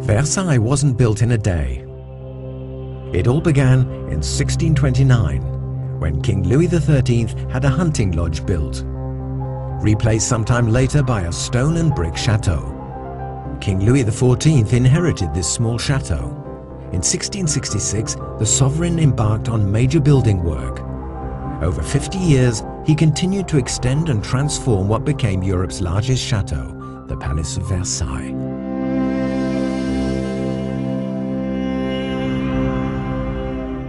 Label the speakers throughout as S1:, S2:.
S1: Versailles wasn't built in a day. It all began in 1629, when King Louis XIII had a hunting lodge built, replaced sometime later by a stone and brick chateau. King Louis XIV inherited this small chateau. In 1666, the sovereign embarked on major building work. Over 50 years, he continued to extend and transform what became Europe's largest chateau, the Palace of Versailles.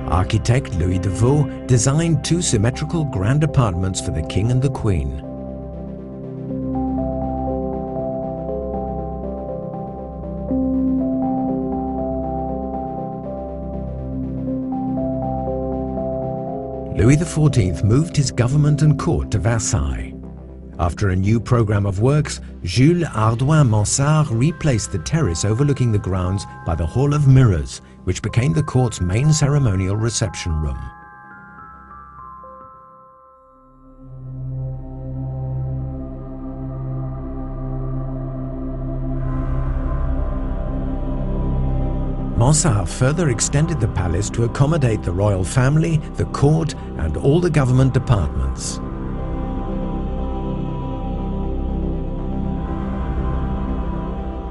S1: Architect Louis de Vaux designed two symmetrical grand apartments for the king and the queen. Louis XIV moved his government and court to Versailles. After a new program of works, Jules Hardouin Mansart replaced the terrace overlooking the grounds by the Hall of Mirrors, which became the court's main ceremonial reception room. Mansart further extended the palace to accommodate the royal family, the court, and all the government departments.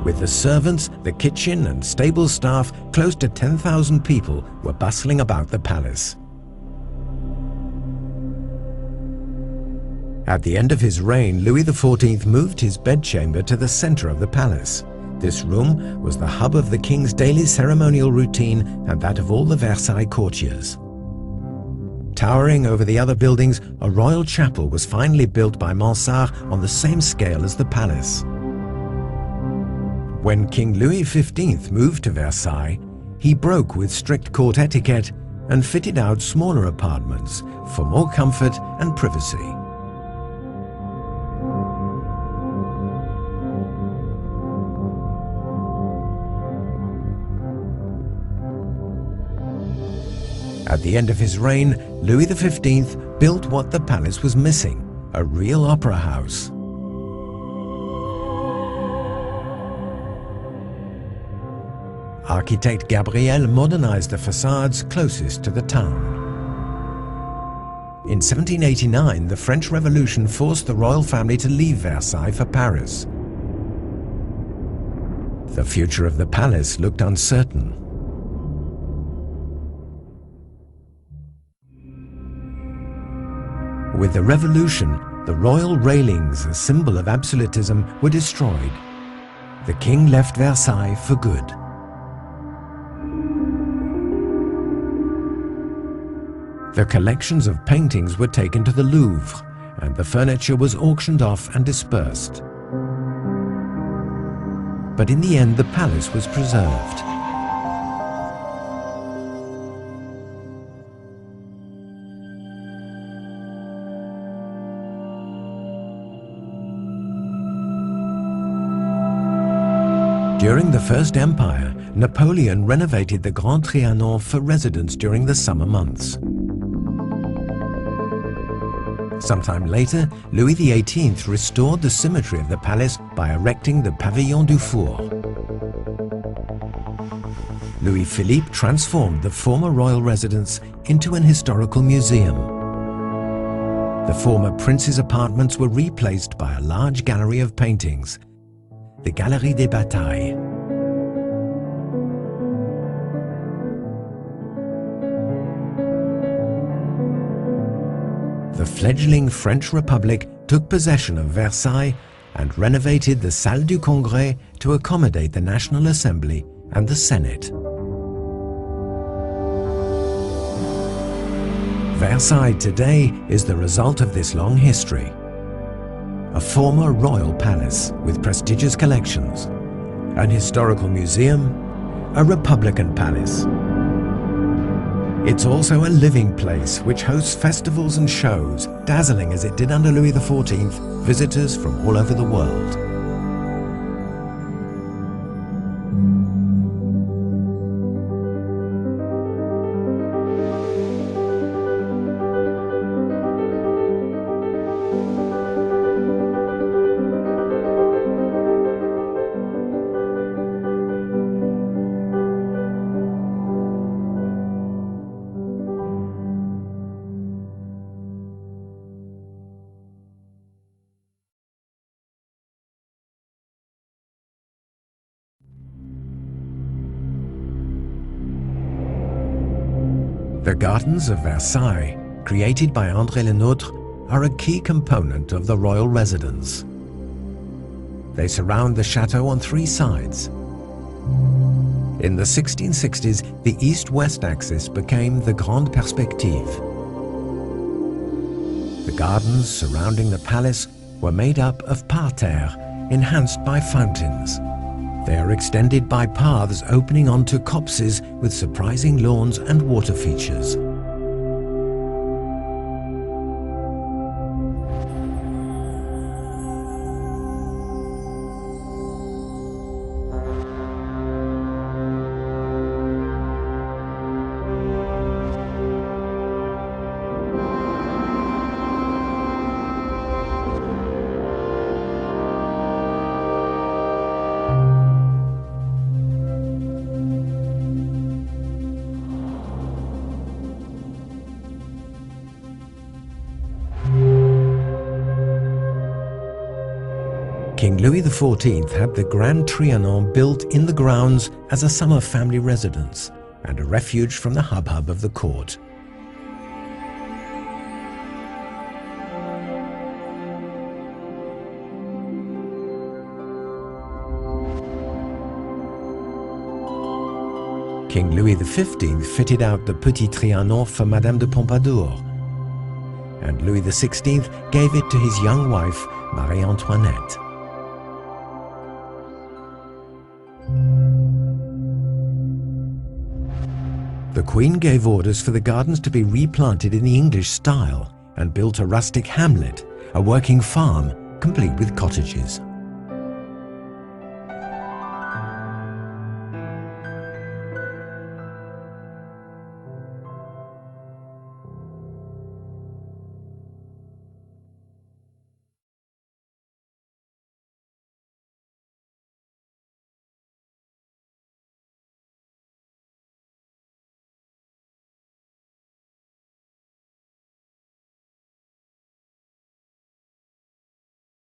S1: With the servants, the kitchen, and stable staff, close to 10,000 people were bustling about the palace. At the end of his reign, Louis XIV moved his bedchamber to the center of the palace. This room was the hub of the king's daily ceremonial routine and that of all the Versailles courtiers. Towering over the other buildings, a royal chapel was finally built by Mansart on the same scale as the palace. When King Louis XV moved to Versailles, he broke with strict court etiquette and fitted out smaller apartments for more comfort and privacy. At the end of his reign, Louis XV built what the palace was missing, a real opera house. Architect Gabriel modernized the facades closest to the town. In 1789, the French Revolution forced the royal family to leave Versailles for Paris. The future of the palace looked uncertain. With the revolution, the royal railings, a symbol of absolutism, were destroyed. The king left Versailles for good. The collections of paintings were taken to the Louvre, and the furniture was auctioned off and dispersed. But in the end, the palace was preserved. During the First Empire, Napoleon renovated the Grand Trianon for residents during the summer months. Sometime later, Louis XVIII restored the symmetry of the palace by erecting the Pavillon du Four. Louis Philippe transformed the former royal residence into an historical museum. The former prince's apartments were replaced by a large gallery of paintings, the Galerie des Batailles. The fledgling French Republic took possession of Versailles and renovated the Salle du Congrès to accommodate the National Assembly and the Senate. Versailles today is the result of this long history. A former royal palace with prestigious collections, an historical museum, a republican palace. It's also a living place which hosts festivals and shows, dazzling as it did under Louis XIV, visitors from all over the world. The gardens of Versailles, created by André Le Nôtre, are a key component of the royal residence. They surround the chateau on three sides. In the 1660s, the east-west axis became the Grande Perspective. The gardens surrounding the palace were made up of parterres, enhanced by fountains. They are extended by paths opening onto copses with surprising lawns and water features. King Louis XIV had the Grand Trianon built in the grounds as a summer family residence and a refuge from the hubbub of the court. King Louis XV fitted out the Petit Trianon for Madame de Pompadour, and Louis XVI gave it to his young wife, Marie Antoinette. The Queen gave orders for the gardens to be replanted in the English style and built a rustic hamlet, a working farm, complete with cottages.